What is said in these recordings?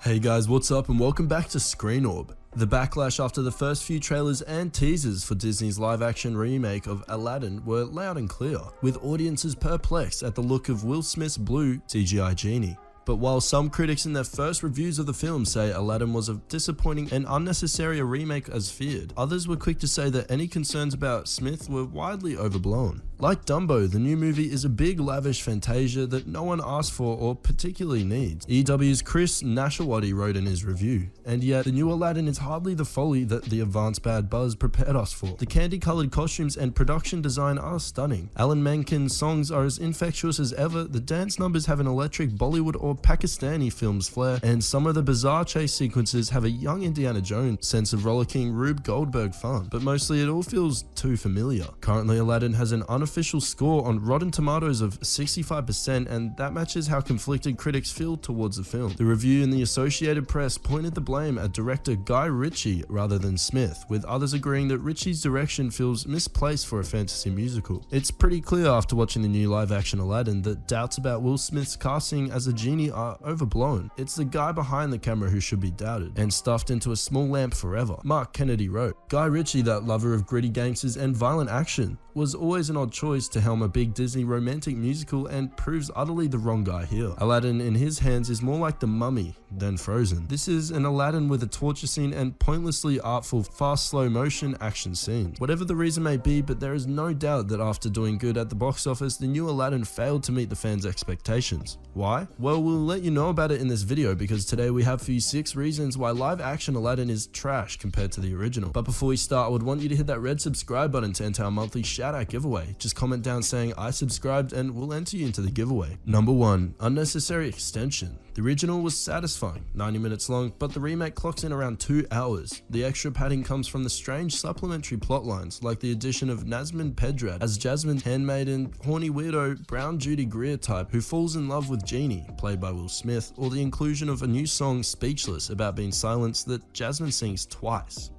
Hey guys, what's up and welcome back to Screen Orb. The backlash after the first few trailers and teasers for Disney's live-action remake of Aladdin were loud and clear, with audiences perplexed at the look of Will Smith's blue CGI genie. But while some critics in their first reviews of the film say Aladdin was a disappointing and unnecessary a remake as feared, others were quick to say that any concerns about Smith were widely overblown. Like Dumbo, the new movie is a big lavish fantasia that no one asked for or particularly needs, EW's Chris Nashawati wrote in his review. And yet, the new Aladdin is hardly the folly that the advanced bad buzz prepared us for. The candy-coloured costumes and production design are stunning. Alan Menken's songs are as infectious as ever, the dance numbers have an electric Bollywood or Pakistani film's flair, and some of the bizarre chase sequences have a young Indiana Jones sense of rollicking Rube Goldberg fun, but mostly it all feels too familiar. Currently, Aladdin has an unofficial score on Rotten Tomatoes of 65%, and that matches how conflicted critics feel towards the film. The review in the Associated Press pointed the blame at director Guy Ritchie rather than Smith, with others agreeing that Ritchie's direction feels misplaced for a fantasy musical. It's pretty clear after watching the new live-action Aladdin that doubts about Will Smith's casting as a genie are overblown. It's the guy behind the camera who should be doubted, and stuffed into a small lamp forever. Mark Kennedy wrote, Guy Ritchie, that lover of gritty gangsters and violent action, was always an odd choice to helm a big Disney romantic musical and proves utterly the wrong guy here. Aladdin in his hands is more like The Mummy than Frozen. This is an Aladdin with a torture scene and pointlessly artful fast slow motion action scenes. Whatever the reason may be, but there is no doubt that after doing good at the box office, the new Aladdin failed to meet the fans' expectations. Why? Well, we'll let you know about it in this video because today we have for you 6 reasons why live action Aladdin is trash compared to the original. But before we start, I would want you to hit that red subscribe button to enter our monthly shout out giveaway. Just comment down saying I subscribed and we'll enter you into the giveaway. Number 1. Unnecessary extension. The original was satisfying, 90 minutes long, but the remake clocks in around 2 hours. The extra padding comes from the strange supplementary plotlines, like the addition of Nazmin Pedrad as Jasmine's handmaiden, horny weirdo Brown Judy Greer type who falls in love with Genie, played by Will Smith, or the inclusion of a new song, Speechless, about being silenced that Jasmine sings twice.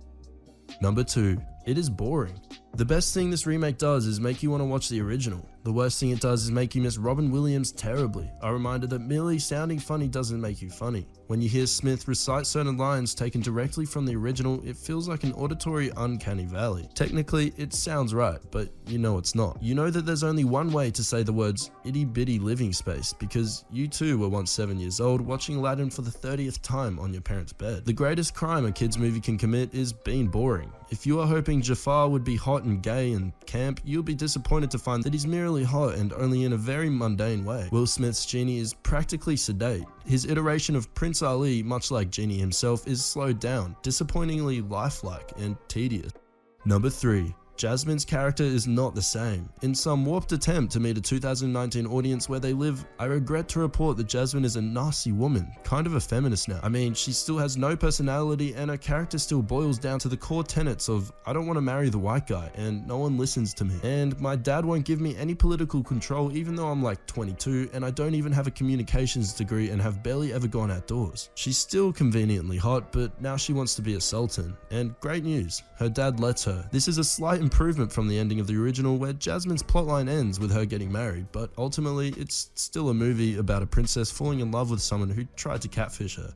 Number 2. It is boring. The best thing this remake does is make you want to watch the original. The worst thing it does is make you miss Robin Williams terribly. A reminder that merely sounding funny doesn't make you funny. When you hear Smith recite certain lines taken directly from the original, it feels like an auditory uncanny valley. Technically, it sounds right, but you know it's not. You know that there's only one way to say the words itty bitty living space because you too were once 7 years old watching Aladdin for the 30th time on your parents' bed. The greatest crime a kids movie can commit is being boring. If you are hoping Jafar would be hot and gay and camp, you'll be disappointed to find that he's merely hot and only in a very mundane way. Will Smith's Genie is practically sedate. His iteration of Prince Ali, much like Genie himself, is slowed down, disappointingly lifelike and tedious. Number 3. Jasmine's character is not the same. In some warped attempt to meet a 2019 audience where they live, I regret to report that Jasmine is a nasty woman, kind of a feminist now. I mean, she still has no personality and her character still boils down to the core tenets of I don't want to marry the white guy and no one listens to me. And my dad won't give me any political control even though I'm like 22 and I don't even have a communications degree and have barely ever gone outdoors. She's still conveniently hot, but now she wants to be a sultan. And great news, her dad lets her. This is a slight improvement from the ending of the original where Jasmine's plotline ends with her getting married, but ultimately it's still a movie about a princess falling in love with someone who tried to catfish her.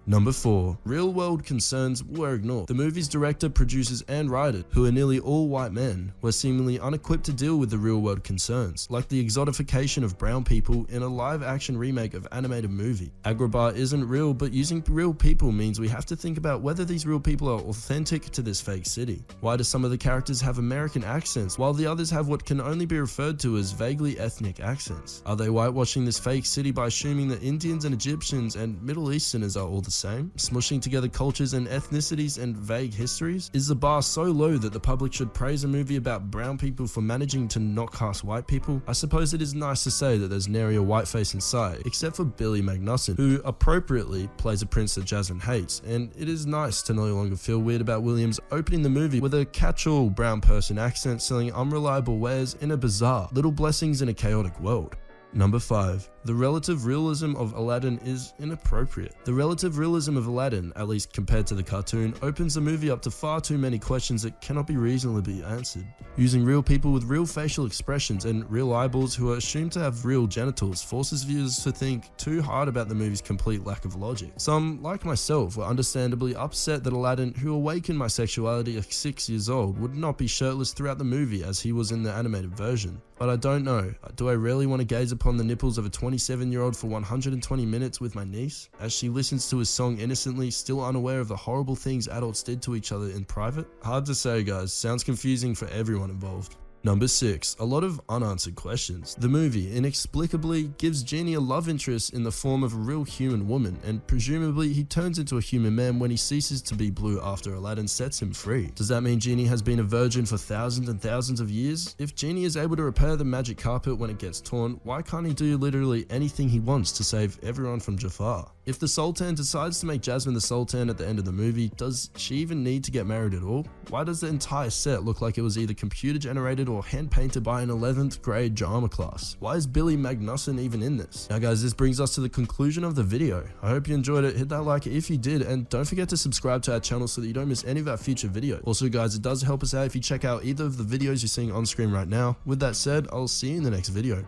Number 4. Real-world concerns were ignored. The movie's director, producers, and writer, who are nearly all white men, were seemingly unequipped to deal with the real-world concerns, like the exotification of brown people in a live-action remake of animated movie. Agrabah isn't real, but using real people means we have to think about whether these real people are authentic to this fake city. Why do some of the characters have American accents, while the others have what can only be referred to as vaguely ethnic accents? Are they whitewashing this fake city by assuming that Indians and Egyptians and Middle Easterners are all the same, smushing together cultures and ethnicities and vague histories? Is the bar so low that the public should praise a movie about brown people for managing to not cast white people? I suppose it is nice to say that there's nary a whiteface in sight, except for Billy Magnussen, who appropriately plays a prince that Jasmine hates, and it is nice to no longer feel weird about Williams opening the movie with a catch-all brown person accent selling unreliable wares in a bizarre, little blessings in a chaotic world. Number 5. The relative realism of Aladdin is inappropriate. The relative realism of Aladdin, at least compared to the cartoon, opens the movie up to far too many questions that cannot be reasonably answered. Using real people with real facial expressions and real eyeballs who are assumed to have real genitals forces viewers to think too hard about the movie's complete lack of logic. Some, like myself, were understandably upset that Aladdin, who awakened my sexuality at 6 years old, would not be shirtless throughout the movie as he was in the animated version. But I don't know, do I really want to gaze upon the nipples of a 27-year-old for 120 minutes with my niece, as she listens to his song innocently, still unaware of the horrible things adults did to each other in private? Hard to say, guys, sounds confusing for everyone involved. Number 6. A lot of unanswered questions. The movie inexplicably gives Genie a love interest in the form of a real human woman, and presumably he turns into a human man when he ceases to be blue after Aladdin sets him free. Does that mean Genie has been a virgin for thousands and thousands of years? If Genie is able to repair the magic carpet when it gets torn, why can't he do literally anything he wants to save everyone from Jafar? If the Sultan decides to make Jasmine the Sultan at the end of the movie, does she even need to get married at all? Why does the entire set look like it was either computer generated or hand painted by an 11th grade drama class? Why is Billy Magnussen even in this? Now guys, this brings us to the conclusion of the video. I hope you enjoyed it. Hit that like if you did, and don't forget to subscribe to our channel so that you don't miss any of our future videos. Also guys, it does help us out if you check out either of the videos you're seeing on screen right now. With that said, I'll see you in the next video.